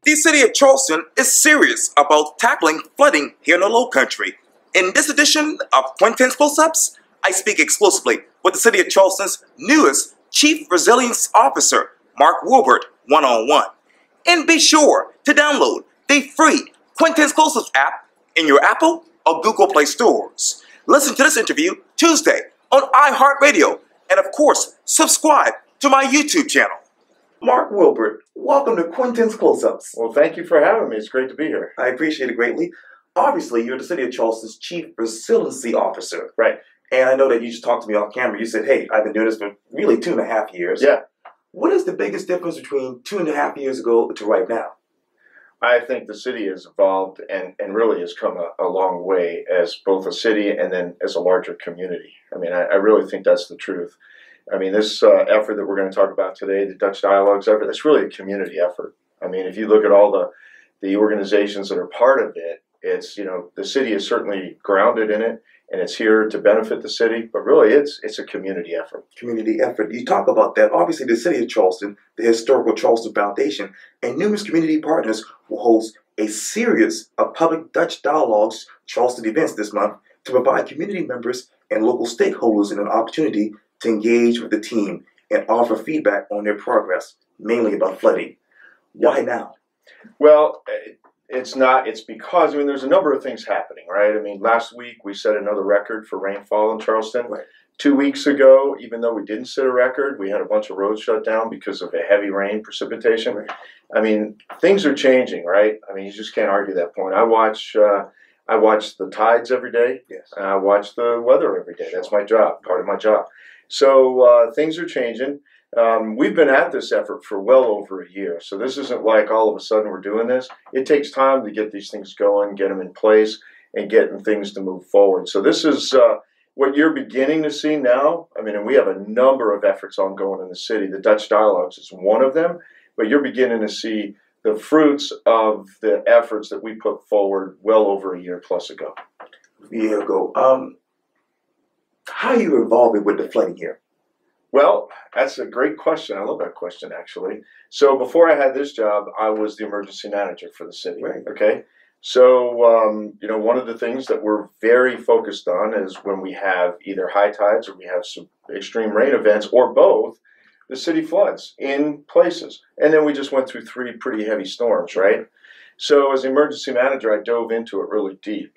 The City of Charleston is serious about tackling flooding here in the Low Country. In this edition of Quintin's Close-Ups, I speak exclusively with the City of Charleston's newest Chief Resilience Officer, Mark Wilbert, one-on-one. And be sure to download the free Quintin's Close-Ups app in your Apple or Google Play stores. Listen to this interview Tuesday on iHeartRadio, and of course, subscribe to my YouTube channel. Mark Wilbert, welcome to Quintin's Close-Ups. Well, thank you for having me. It's great to be here. I appreciate it greatly. Obviously, you're the City of Charleston's Chief Resiliency Officer. Right. And I know that you just talked to me off camera. You said, hey, I've been doing this for really 2.5 years. Yeah. What is the biggest difference between 2.5 years ago to right now? I think the city has evolved and really has come a long way as both a city and then as a larger community. I mean, I really think that's the truth. I mean, this effort that we're going to talk about today, the Dutch Dialogues effort, that's really a community effort. I mean, if you look at all the organizations that are part of it, it's, you know, the city is certainly grounded in it, and it's here to benefit the city, but really it's a community effort. Community effort. You talk about that. Obviously, the City of Charleston, the Historical Charleston Foundation, and numerous community partners will host a series of public Dutch Dialogues Charleston events this month to provide community members and local stakeholders an opportunity to engage with the team and offer feedback on their progress, mainly about flooding. Why now? Well, it's because, I mean, there's a number of things happening, right? I mean, last week we set another record for rainfall in Charleston. Right. 2 weeks ago, even though we didn't set a record, we had a bunch of roads shut down because of a heavy rain precipitation. Right. I mean, things are changing, right? I mean, you just can't argue that point. I watch the tides every day. Yes. I watch the weather every day. That's my job, part of my job. So things are changing. We've been at this effort for well over a year. So this isn't like all of a sudden we're doing this. It takes time to get these things going, get them in place, and getting things to move forward. So this is what you're beginning to see now. I mean, and we have a number of efforts ongoing in the city. The Dutch Dialogues is one of them, but you're beginning to see the fruits of the efforts that we put forward well over a year plus ago. A year ago. How are you involved with the flooding here? Well, that's a great question. I love that question, actually. So before I had this job, I was the emergency manager for the city. Right. Okay. So, you know, one of the things that we're very focused on is when we have either high tides or we have some extreme rain events or both, the city floods in places. And then we just went through 3 pretty heavy storms, right? So as emergency manager, I dove into it really deep.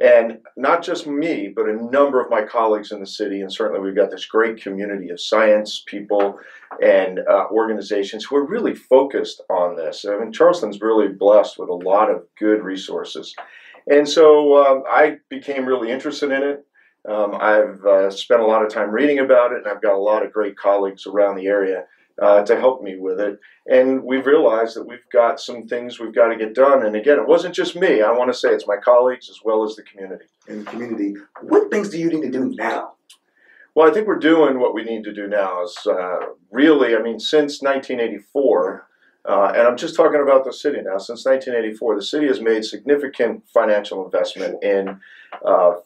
And not just me, but a number of my colleagues in the city, and certainly we've got this great community of science people and organizations who are really focused on this. I mean, Charleston's really blessed with a lot of good resources. And so I became really interested in it. I've spent a lot of time reading about it, and I've got a lot of great colleagues around the area to help me with it. And we've realized that we've got some things we've got to get done. And again, it wasn't just me. I want to say it's my colleagues as well as the community. In the community, what things do you need to do now? Well, I think we're doing what we need to do now is really, I mean, since 1984, and I'm just talking about the city now, since 1984, the city has made significant financial investment in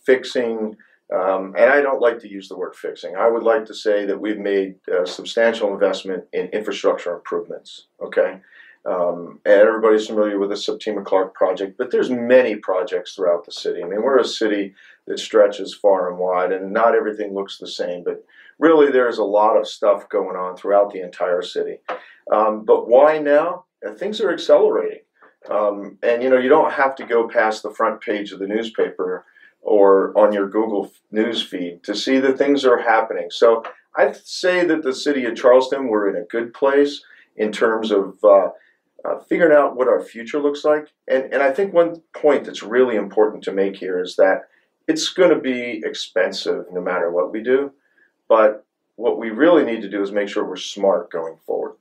fixing. And I don't like to use the word fixing. I would like to say that we've made a substantial investment in infrastructure improvements, okay? And everybody's familiar with the Septima Clark project, but there's many projects throughout the city. I mean, we're a city that stretches far and wide, and not everything looks the same, but really there's a lot of stuff going on throughout the entire city. But why now? Things are accelerating. And, you know, you don't have to go past the front page of the newspaper or on your Google News feed to see that things are happening. So I'd say that the city of Charleston, we're in a good place in terms of figuring out what our future looks like. And I think one point that's really important to make here is that it's going to be expensive no matter what we do. But what we really need to do is make sure we're smart going forward.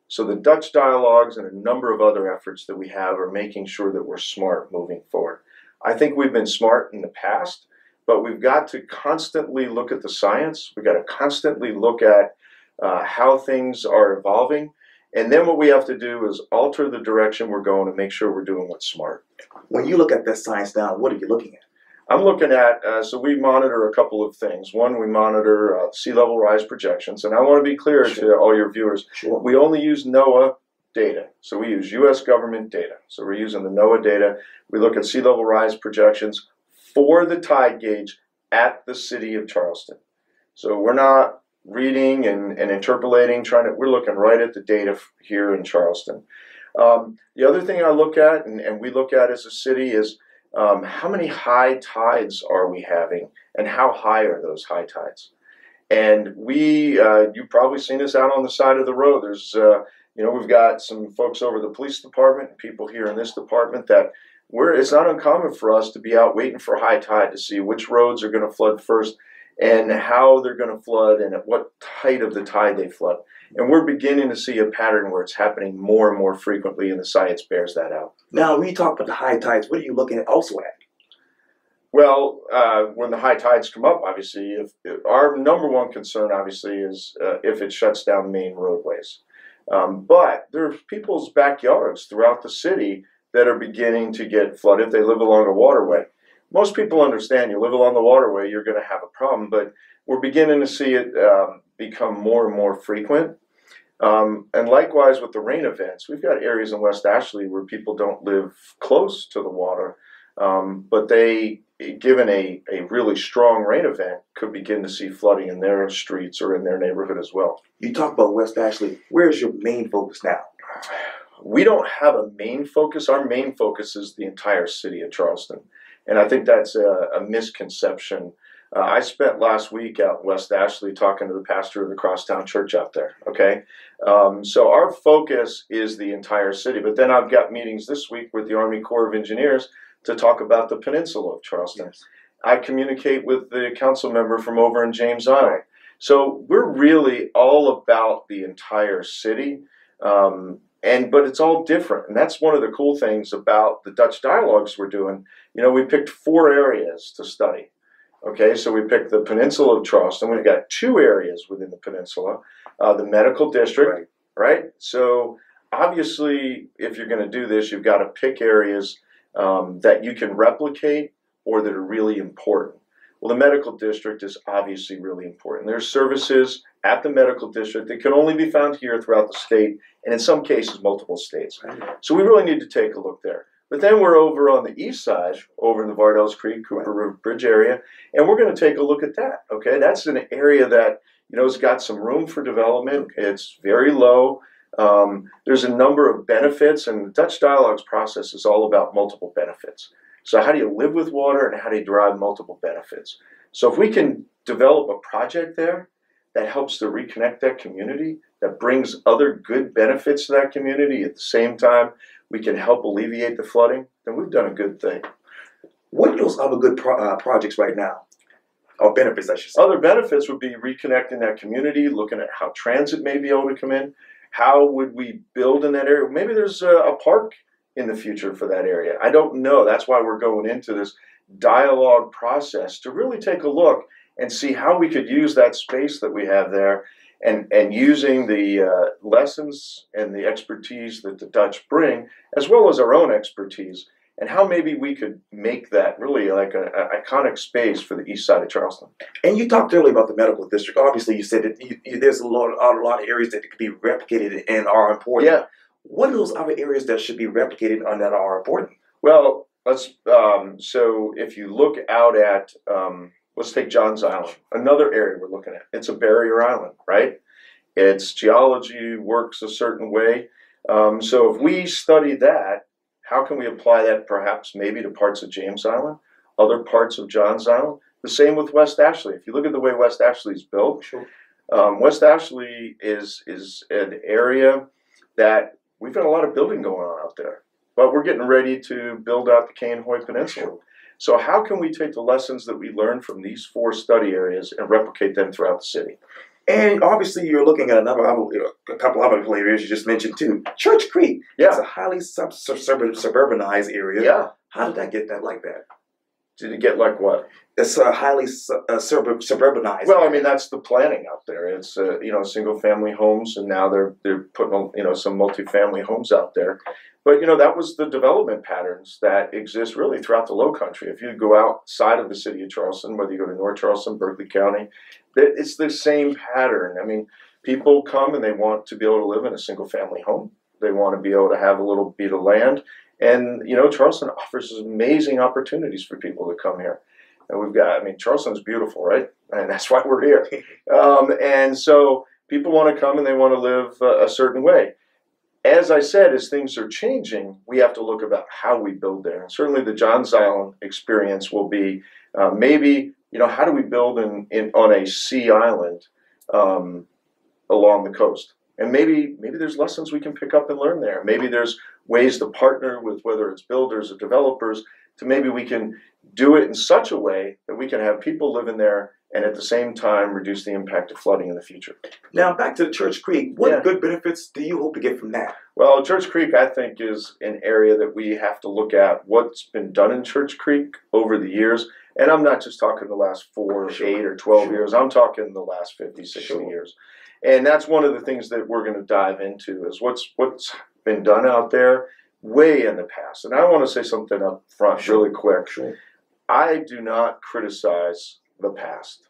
So the Dutch Dialogues and a number of other efforts that we have are making sure that we're smart moving forward. I think we've been smart in the past, but we've got to constantly look at the science. We've got to constantly look at how things are evolving. And then what we have to do is alter the direction we're going to make sure we're doing what's smart. When you look at that science now, what are you looking at? I'm looking at, so we monitor a couple of things. One, we monitor sea level rise projections. And I want to be clear to all your viewers, we only use NOAA data. So we use U.S. government data. So we're using the NOAA data. We look at sea level rise projections for the tide gauge at the city of Charleston. So we're not reading and interpolating, we're looking right at the data here in Charleston. The other thing I look at, and we look at as a city, is how many high tides are we having, and how high are those high tides? And you've probably seen this out on the side of the road. There's, we've got some folks over the police department, people here in this department that it's not uncommon for us to be out waiting for high tide to see which roads are going to flood first and how they're going to flood and at what height of the tide they flood. And we're beginning to see a pattern where it's happening more and more frequently, and the science bears that out. Now, when you talk about the high tides, what are you looking at also at? Well, when the high tides come up, obviously, if our number one concern, obviously, is if it shuts down main roadways. But there are people's backyards throughout the city that are beginning to get flooded if they live along a waterway. Most people understand you live along the waterway, you're going to have a problem, but we're beginning to see it become more and more frequent. And likewise with the rain events, we've got areas in West Ashley where people don't live close to the water, but they, given a really strong rain event, could begin to see flooding in their streets or in their neighborhood as well. You talk about West Ashley. Where's your main focus now? We don't have a main focus. Our main focus is the entire city of Charleston. And I think that's a misconception. I spent last week out in West Ashley talking to the pastor of the Crosstown Church out there, okay? So our focus is the entire city. But then I've got meetings this week with the Army Corps of Engineers to talk about the Peninsula of Charleston. Yes. I communicate with the council member from over in James Island. So we're really all about the entire city. But it's all different, and that's one of the cool things about the Dutch dialogues we're doing. We picked 4 areas to study. Okay, so we picked the Peninsula of Charleston. We've got 2 areas within the Peninsula, the medical district, right? So obviously, if you're going to do this, you've got to pick areas that you can replicate or that are really important. Well, the medical district is obviously really important. There's services at the medical district that can only be found here throughout the state, and in some cases, multiple states. So we really need to take a look there. But then we're over on the east side, over in the Vardells Creek, Cooper River Bridge area, and we're going to take a look at that. Okay, that's an area that has got some room for development. It's very low. There's a number of benefits, and the Dutch Dialogues process is all about multiple benefits. So how do you live with water, and how do you derive multiple benefits? So if we can develop a project there that helps to reconnect that community, that brings other good benefits to that community, at the same time we can help alleviate the flooding, then we've done a good thing. What are those other good projects right now? Or benefits, I should say. Other benefits would be reconnecting that community, looking at how transit may be able to come in. How would we build in that area? Maybe there's a park in the future for that area. I don't know. That's why we're going into this dialogue process to really take a look and see how we could use that space that we have there, and using the lessons and the expertise that the Dutch bring, as well as our own expertise, and how maybe we could make that really like an iconic space for the east side of Charleston. And you talked earlier about the medical district. Obviously, you said that there's a lot of areas that could be replicated and are important. Yeah. What are those other areas that should be replicated and that are important? Well, so if you look out at, let's take Johns Island, another area we're looking at. It's a barrier island, right? Its geology works a certain way. So if we study that, how can we apply that perhaps maybe to parts of James Island, other parts of Johns Island? The same with West Ashley. If you look at the way West Ashley is built, West Ashley is an area that we've got a lot of building going on out there, but we're getting ready to build out the Cainhoy Peninsula. So how can we take the lessons that we learned from these 4 study areas and replicate them throughout the city? And obviously you're looking at a couple other areas you just mentioned too. Church Creek. Yeah. It's a highly suburbanized area. Yeah. How did that get that like that? Did it get like what? It's a highly suburbanized. Well, I mean, that's the planning out there. It's single family homes, and now they're putting some multifamily homes out there. But that was the development patterns that exist really throughout the Low Country. If you go outside of the city of Charleston, whether you go to North Charleston, Berkeley County, it's the same pattern. I mean, people come and they want to be able to live in a single family home. They want to be able to have a little bit of land. And, Charleston offers amazing opportunities for people to come here. And Charleston's beautiful, right? And that's why we're here. And so people want to come and they want to live a certain way. As I said, as things are changing, we have to look about how we build there. And certainly the Johns Island experience will be maybe, how do we build on a sea island along the coast? And maybe there's lessons we can pick up and learn there. Maybe there's ways to partner with whether it's builders or developers to maybe we can do it in such a way that we can have people living there and at the same time reduce the impact of flooding in the future. Now, back to Church Creek. What good benefits do you hope to get from that? Well, Church Creek, I think, is an area that we have to look at what's been done in Church Creek over the years. And I'm not just talking the last 4, 8, or 12 years. I'm talking the last 50, 60 years. And that's one of the things that we're going to dive into is what's been done out there way in the past. And I want to say something up front really quick. I do not criticize the past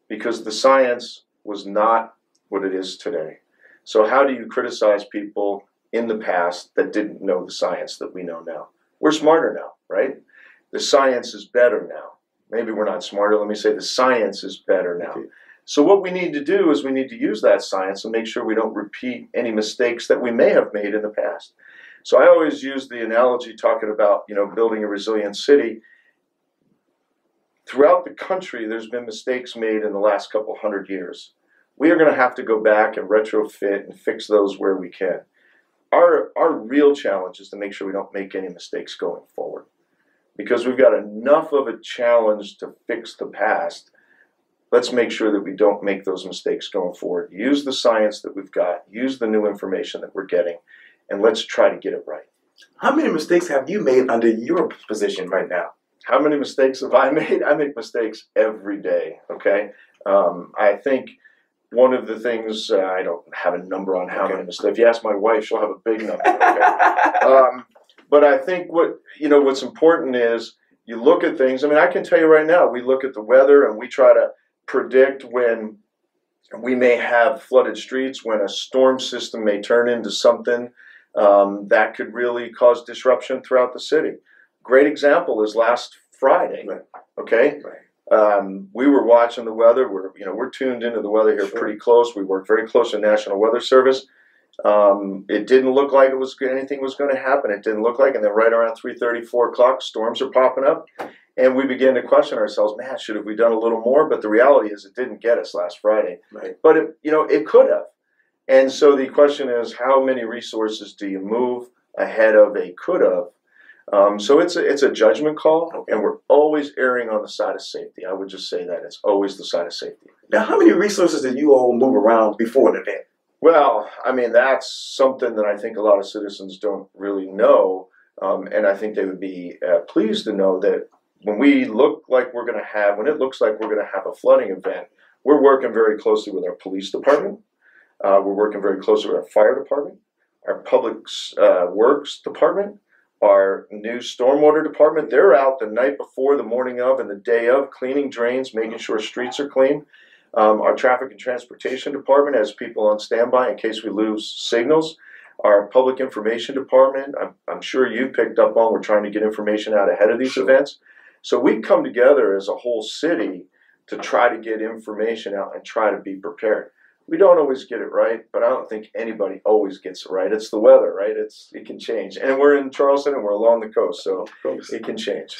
because the science was not what it is today. So how do you criticize people in the past that didn't know the science that we know now? We're smarter now, right? The science is better now. Maybe we're not smarter. Let me say the science is better now. Okay. So what we need to do is we need to use that science and make sure we don't repeat any mistakes that we may have made in the past. So I always use the analogy talking about, building a resilient city. Throughout the country, there's been mistakes made in the last couple hundred years. We are going to have to go back and retrofit and fix those where we can. Our real challenge is to make sure we don't make any mistakes going forward. Because we've got enough of a challenge to fix the past. Let's make sure that we don't make those mistakes going forward. Use the science that we've got. Use the new information that we're getting. And let's try to get it right. How many mistakes have you made under your position right now? How many mistakes have I made? I make mistakes every day, okay? I think one of the things, I don't have a number on how many mistakes. If you ask my wife, she'll have a big number, okay? But I think what's important is you look at things. I can tell you right now, we look at the weather and we try to predict when we may have flooded streets, when a storm system may turn into something that could really cause disruption throughout the city. Great example is last Friday, okay? We were watching the weather. We're tuned into the weather here pretty close. We work very close with National Weather Service. It didn't look like anything was going to happen. It didn't look like, and then right around 3:30, 4 o'clock, storms are popping up. And we began to question ourselves, man, should have we done a little more? But the reality is it didn't get us last Friday. Right. But, it could have. And so the question is, how many resources do you move ahead of a could have? So it's a judgment call, and we're always erring on the side of safety. I would just say that. It's always the side of safety. Now, how many resources did you all move around before an event? Well, that's something that I think a lot of citizens don't really know, and I think they would be pleased to know that when it looks like we're going to have a flooding event, we're working very closely with our police department. We're working very closely with our fire department, our public works department, our new stormwater department. They're out the night before, the morning of, and the day of, cleaning drains, making sure streets are clean. Our traffic and transportation department has people on standby in case we lose signals. Our public information department, I'm sure you've picked up on, we're trying to get information out ahead of these events. So we come together as a whole city to try to get information out and try to be prepared. We don't always get it right, but I don't think anybody always gets it right. It's the weather, right? It can change. And we're in Charleston and we're along the coast, so it can change.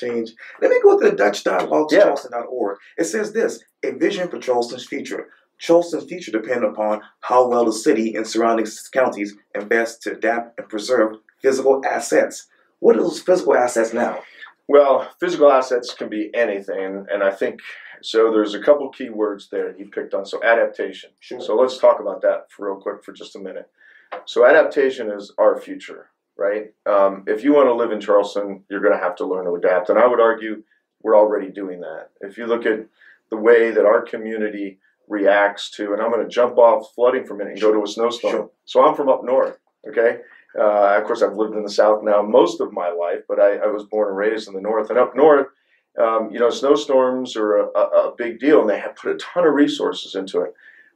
Let me go to the Dutch dialogue to charleston.org. It says this: a vision for Charleston's future. Charleston's future depends upon how well the city and surrounding counties invest to adapt and preserve physical assets. What are those physical assets now? Well, physical assets can be anything, and I think, so there's a couple key words there you picked on. So adaptation. Sure. So let's talk about that real quick for just a minute. So adaptation is our future, right? If you want to live in Charleston, you're going to have to learn to adapt, and I would argue we're already doing that. If you look at the way that our community reacts to, and I'm going to jump off flooding for a minute and go to a snowstorm. Sure. So I'm from up north, okay? Of course, I've lived in the South now most of my life, but I was born and raised in the North. And up north, snowstorms are a big deal, and they have put a ton of resources into it.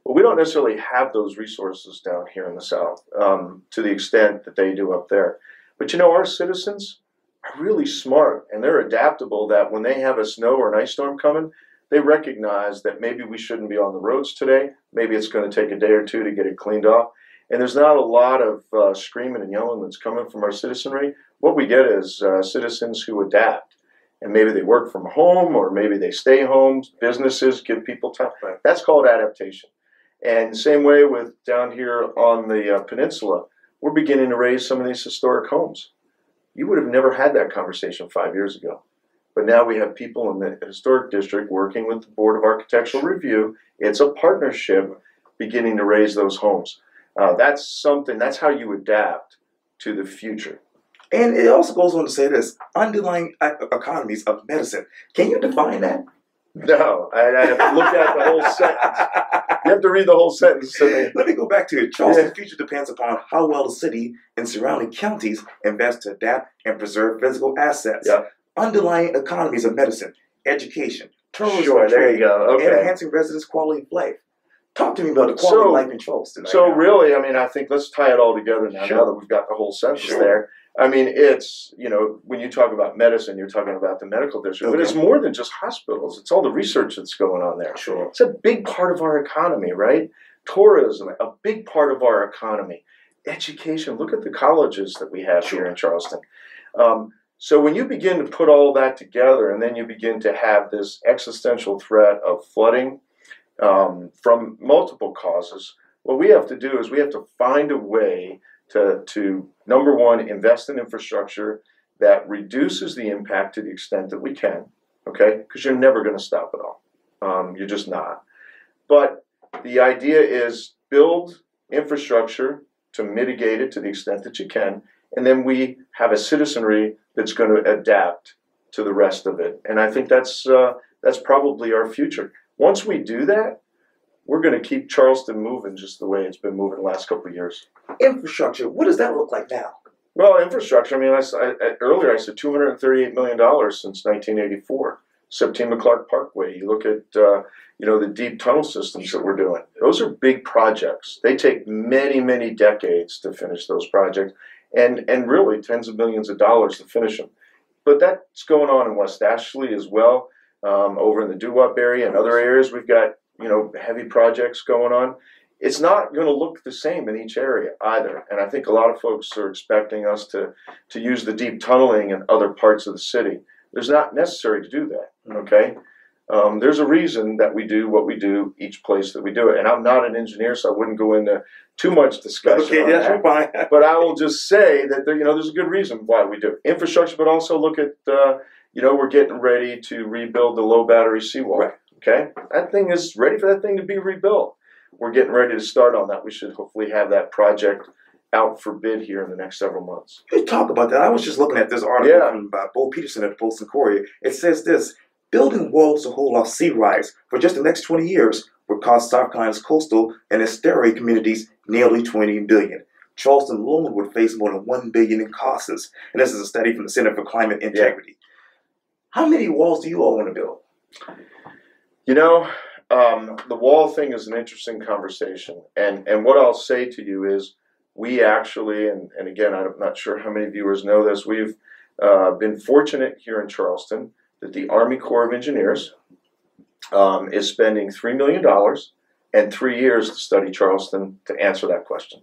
Well, we don't necessarily have those resources down here in the South to the extent that they do up there. But you know, our citizens are really smart and they're adaptable, that when they have a snow or an ice storm coming, they recognize that maybe we shouldn't be on the roads today. Maybe it's going to take a day or two to get it cleaned off. And there's not a lot of screaming and yelling that's coming from our citizenry. What we get is citizens who adapt. And maybe they work from home, or maybe they stay home. Businesses give people time. Right. That's called adaptation. And same way with down here on the peninsula, we're beginning to raise some of these historic homes. You would have never had that conversation 5 years ago. But now we have people in the historic district working with the Board of Architectural Review. It's a partnership beginning to raise those homes. That's how you adapt to the future. And it also goes on to say this, underlying economies of medicine. Can you define that? No, I have to look at the whole sentence. You have to read the whole sentence to me. Let me go back to it. Charleston's future depends upon how well the city and surrounding counties invest to adapt and preserve physical assets. Yeah. Underlying economies of medicine, education, tourism, Sure, there you trade, go. Okay. and enhancing residents' quality of life. Talk to me about the quality of life in Charleston. Really, I mean, I think let's tie it all together now, Sure. now that we've got the whole sentence Sure. there. I mean, it's, you know, when you talk about medicine, you're talking about the medical district, but Okay. it's more than just hospitals. It's all the research that's going on there. Sure. It's a big part of our economy, right? Tourism, a big part of our economy. Education, look at the colleges that we have here in Charleston. So when you begin to put all that together, and then you begin to have this existential threat of flooding from multiple causes, what we have to do is we have to find a way to number one, invest in infrastructure that reduces the impact to the extent that we can, okay? Because you're never going to stop it all. You're just not. But the idea is build infrastructure to mitigate it to the extent that you can, and then we have a citizenry that's going to adapt to the rest of it. And I think that's probably our future. Once we do that, we're going to keep Charleston moving just the way it's been moving the last couple of years. Infrastructure, what does that look like now? Well, infrastructure, I mean, earlier I said $238 million since 1984. Septima Clark Parkway, you look at, the deep tunnel systems that we're doing. Those are big projects. They take many, many decades to finish those projects, and really tens of millions of dollars to finish them. But that's going on in West Ashley as well. Over in the Doo-Wop area and other areas, we've got, heavy projects going on. It's not going to look the same in each area either. And I think a lot of folks are expecting us to use the deep tunneling in other parts of the city. There's not necessary to do that, okay? There's a reason that we do what we do each place that we do it. And I'm not an engineer, so I wouldn't go into too much discussion on that. Fine. But I will just say that there's a good reason why we do it. Infrastructure, but also look at, we're getting ready to rebuild the low battery seawall. Right. Okay? That thing is ready for that thing to be rebuilt. We're getting ready to start on that. We should hopefully have that project out for bid here in the next several months. You talk about that. I was just looking at this article from Bo Peterson at the Post and Courier. It says this: building walls to hold off sea rise for just the next 20 years would cost South Carolina's coastal and estuary communities nearly $20 billion. Charleston alone would face more than $1 billion in costs. And this is a study from the Center for Climate Integrity. Yeah. How many walls do you all want to build? The wall thing is an interesting conversation. And what I'll say to you is we actually, and again, I'm not sure how many viewers know this, we've been fortunate here in Charleston that the Army Corps of Engineers is spending $3 million and 3 years to study Charleston to answer that question.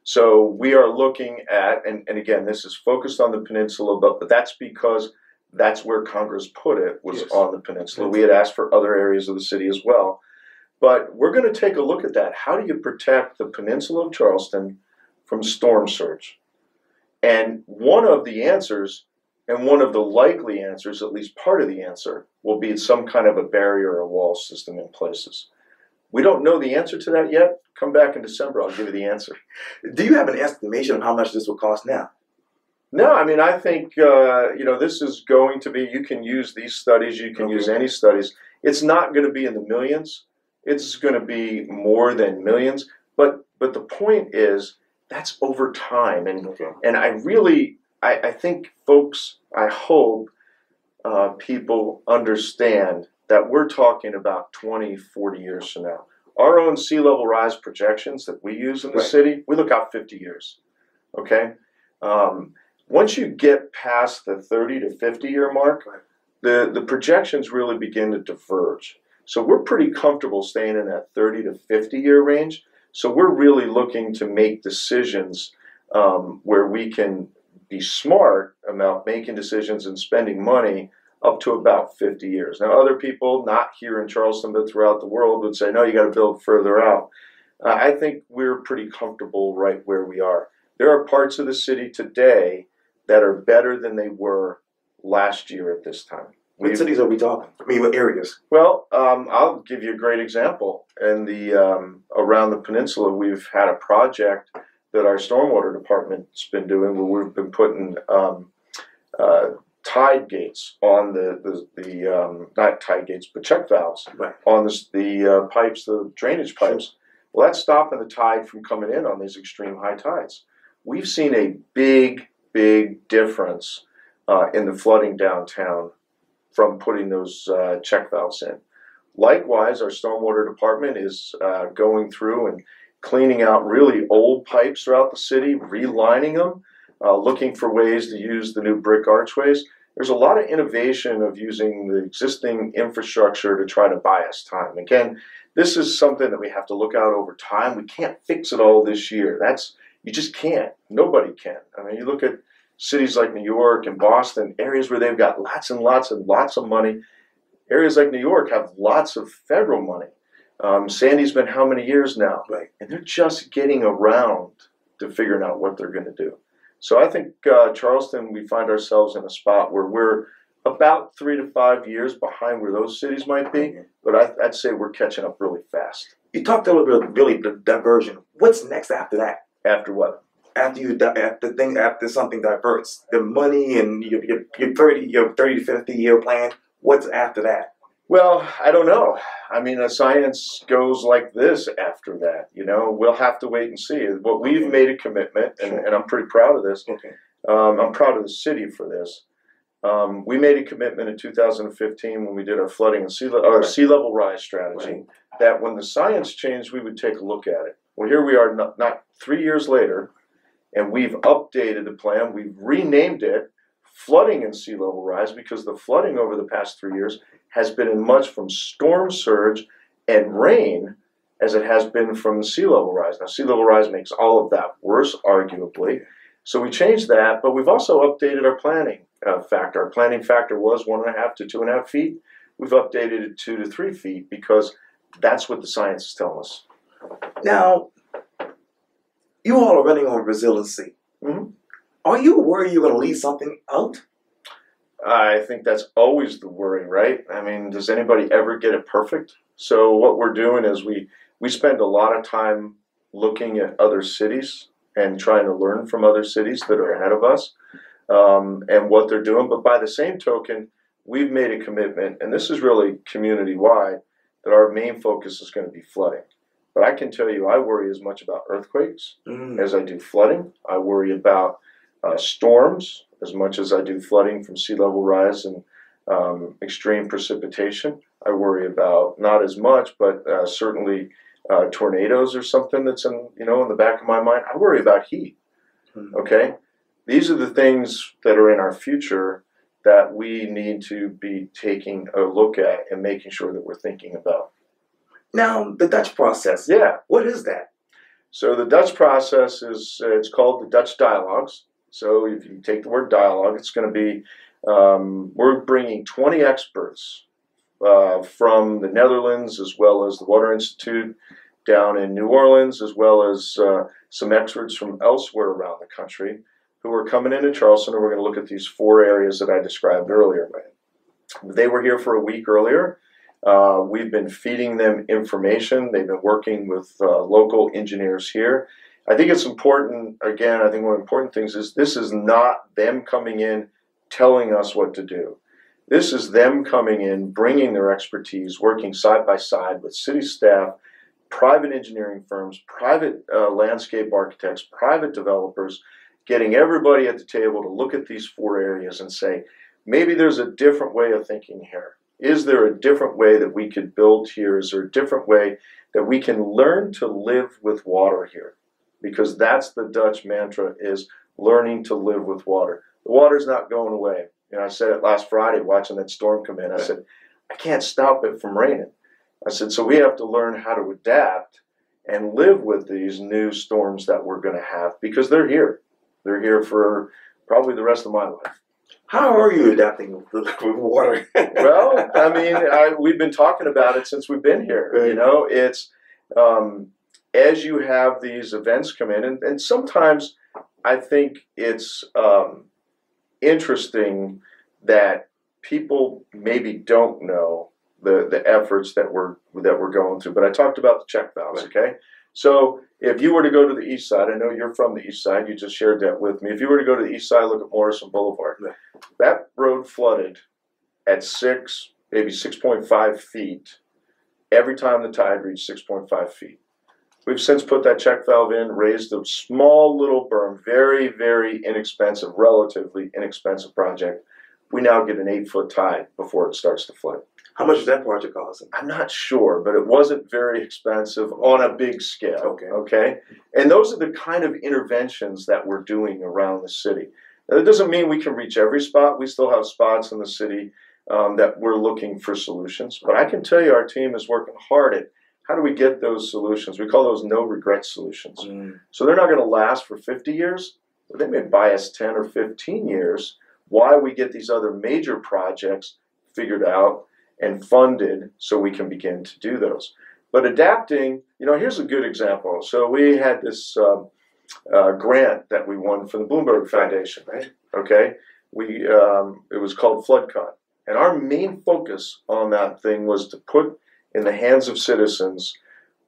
So we are looking at, and again, this is focused on the peninsula, but that's because that's where Congress put it, was on the peninsula. We had asked for other areas of the city as well. But we're going to take a look at that. How do you protect the peninsula of Charleston from storm surge? And one of the answers, and one of the likely answers, at least part of the answer, will be some kind of a barrier or wall system in places. We don't know the answer to that yet. Come back in December, I'll give you the answer. Do you have an estimation of how much this will cost now? No, I mean, I think, this is going to be, you can use these studies, you can use any studies. It's not going to be in the millions. It's going to be more than millions. But the point is, that's over time. And I think folks, I hope people understand that we're talking about 20, 40 years from now. our own sea level rise projections that we use in the city, we look out 50 years. Okay? Once you get past the 30 to 50 year mark, the projections really begin to diverge. So we're pretty comfortable staying in that 30 to 50 year range. So we're really looking to make decisions where we can be smart about making decisions and spending money up to about 50 years. Now, other people, not here in Charleston, but throughout the world, would say, no, you got to build further out. I think we're pretty comfortable right where we are. There are parts of the city today that are better than they were last year at this time. What cities are we talking? I mean, what areas? Well, I'll give you a great example. In the around the peninsula, we've had a project that our stormwater department's been doing, where we've been putting tide gates on the not tide gates, but check valves on the pipes, the drainage pipes. Sure. Well, that's stopping the tide from coming in on these extreme high tides. We've seen a big difference in the flooding downtown from putting those check valves in. Likewise, our stormwater department is going through and cleaning out really old pipes throughout the city, relining them, looking for ways to use the new brick archways. There's a lot of innovation of using the existing infrastructure to try to buy us time. Again, this is something that we have to look out over time. We can't fix it all this year. You just can't. Nobody can. I mean, you look at cities like New York and Boston, areas where they've got lots and lots of money. Areas like New York have lots of federal money. Sandy's been how many years now? And they're just getting around to figuring out what they're going to do. So I think Charleston, we find ourselves in a spot where we're about 3 to 5 years behind where those cities might be, but I'd say we're catching up really fast. You talked a little bit of really the diversion. What's next after that? After what? After something diverts, the money and your 30 to 50 year plan. What's after that? Well, I don't know. I mean, science goes like this after that. You know, we'll have to wait and see. But we've made a commitment, and I'm pretty proud of this. I'm proud of the city for this. We made a commitment in 2015 when we did our flooding and sea level rise strategy that when the science changed, we would take a look at it. Well, here we are, not 3 years later, and we've updated the plan. We've renamed it Flooding and Sea Level Rise, because the flooding over the past 3 years has been as much from storm surge and rain as it has been from sea level rise. Now, sea level rise makes all of that worse, arguably. So we changed that, but we've also updated our planning factor. Our planning factor was 1.5 to 2.5 feet. We've updated it 2 to 3 feet because that's what the science is telling us. Now, you all are running on resiliency. Are you worried you're going to leave something out? I think that's always the worry, right? I mean, does anybody ever get it perfect? So what we're doing is we spend a lot of time looking at other cities and trying to learn from other cities that are ahead of us and what they're doing. But by the same token, we've made a commitment, and this is really community-wide, that our main focus is going to be flooding. But I can tell you, I worry as much about earthquakes as I do flooding. I worry about storms as much as I do flooding from sea level rise and extreme precipitation. I worry about not as much, but certainly tornadoes or something that's in the back of my mind. I worry about heat. Okay, these are the things that are in our future that we need to be taking a look at and making sure that we're thinking about. Now, the Dutch process. Yeah. What is that? So the Dutch process it's called the Dutch Dialogues. So if you take the word dialogue, it's going to be, we're bringing 20 experts from the Netherlands, as well as the Water Institute down in New Orleans, as well as some experts from elsewhere around the country who are coming into Charleston, and we're going to look at these 4 areas that I described earlier. They were here for a week earlier. We've been feeding them information. They've been working with local engineers here. I think it's important, again, I think one of the important things is this is not them coming in telling us what to do. This is them coming in, bringing their expertise, working side by side with city staff, private engineering firms, private landscape architects, private developers, getting everybody at the table to look at these 4 areas and say, maybe there's a different way of thinking here. Is there a different way that we could build here? Is there a different way that we can learn to live with water here? Because that's the Dutch mantra, is learning to live with water. The water's not going away. I said it last Friday watching that storm come in. I said, I can't stop it from raining. I said, so we have to learn how to adapt and live with these new storms that we're going to have, because they're here. They're here for probably the rest of my life. How are you adapting with water? Well, I mean, we've been talking about it since we've been here. Right. It's as you have these events come in, and sometimes I think it's interesting that people maybe don't know the efforts that we're going through. But I talked about the check valves, okay? So if you were to go to the east side, I know you're from the east side, you just shared that with me. If you were to go to the east side, look at Morrison Boulevard. That road flooded at 6, maybe 6.5 feet every time the tide reached 6.5 feet. We've since put that check valve in, raised a small little berm, very, very inexpensive, relatively inexpensive project. We now get an 8-foot tide before it starts to flood. How much is that project costing? I'm not sure, but it wasn't very expensive on a big scale. Okay? And those are the kind of interventions that we're doing around the city. Now, that doesn't mean we can reach every spot. We still have spots in the city that we're looking for solutions. But I can tell you our team is working hard at how do we get those solutions. We call those no-regret solutions. So they're not going to last for 50 years, but they may buy us 10 or 15 years while we get these other major projects figured out and funded so we can begin to do those. But adapting, here's a good example. So we had this grant that we won from the Bloomberg Foundation, right? Okay, it was called FloodCon, and our main focus on that thing was to put in the hands of citizens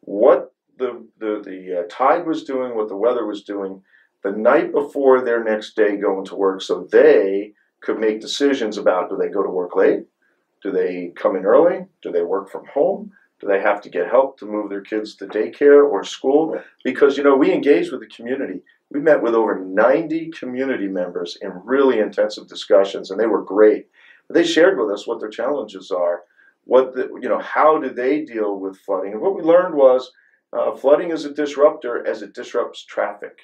what the tide was doing, what the weather was doing the night before their next day going to work, so they could make decisions about, do they go to work late? Do they come in early? Do they work from home? Do they have to get help to move their kids to daycare or school? Because, we engaged with the community. We met with over 90 community members in really intensive discussions, and they were great. They shared with us what their challenges are, how do they deal with flooding. And what we learned was flooding is a disruptor as it disrupts traffic,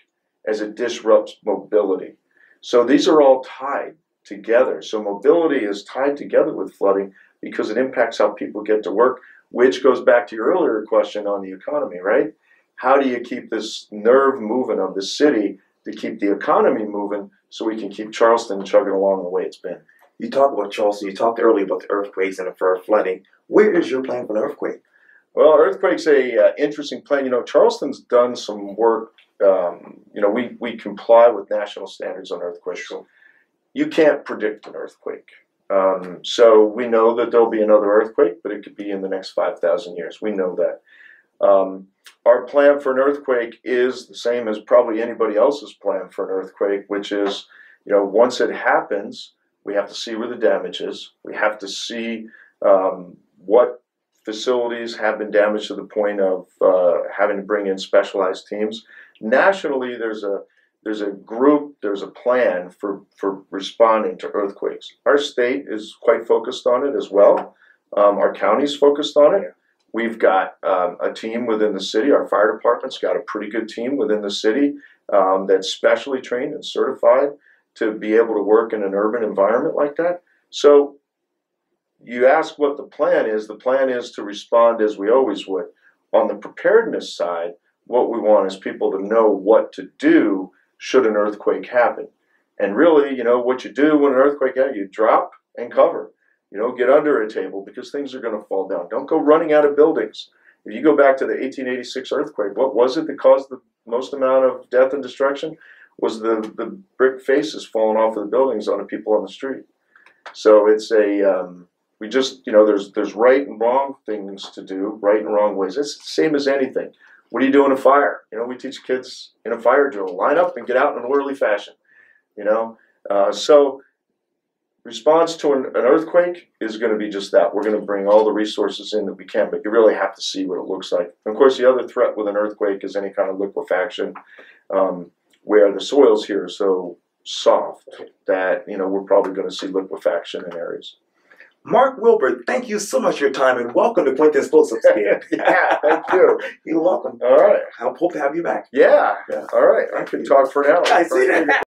as it disrupts mobility. So these are all tied together. So mobility is tied together with flooding because it impacts how people get to work, which goes back to your earlier question on the economy, right? How do you keep this nerve moving of the city to keep the economy moving so we can keep Charleston chugging along the way it's been? You talked about Charleston, you talked earlier about the earthquakes and the flooding. Where is your plan for an earthquake? Well, earthquake's a interesting plan. Charleston's done some work. We comply with national standards on earthquakes. Sure. You can't predict an earthquake. So we know that there'll be another earthquake, but it could be in the next 5,000 years. We know that. Our plan for an earthquake is the same as probably anybody else's plan for an earthquake, which is, once it happens, we have to see where the damage is. We have to see what facilities have been damaged to the point of having to bring in specialized teams. Nationally, there's a group, there's a plan for responding to earthquakes. Our state is quite focused on it as well. Our county's focused on it. We've got a team within the city. Our fire department's got a pretty good team within the city that's specially trained and certified to be able to work in an urban environment like that. So you ask what the plan is. The plan is to respond as we always would. On the preparedness side, what we want is people to know what to do should an earthquake happen. And really, what you do when an earthquake happens, you drop and cover. Get under a table because things are going to fall down. Don't go running out of buildings. If you go back to the 1886 earthquake, what was it that caused the most amount of death and destruction? Was the brick faces falling off of the buildings onto people on the street. So it's we just, there's right and wrong things to do, right and wrong ways. It's the same as anything. What do you do in a fire? We teach kids in a fire drill, line up and get out in an orderly fashion. So response to an earthquake is going to be just that. We're going to bring all the resources in that we can, but you really have to see what it looks like. And of course, the other threat with an earthquake is any kind of liquefaction, where the soils here are so soft that we're probably going to see liquefaction in areas. Mark Wilbert, thank you so much for your time and welcome to Quintin's Close-Ups again. Yeah, thank you. You're welcome. All right. I hope to have you back. Yeah. All right. I could talk for an hour. I see that.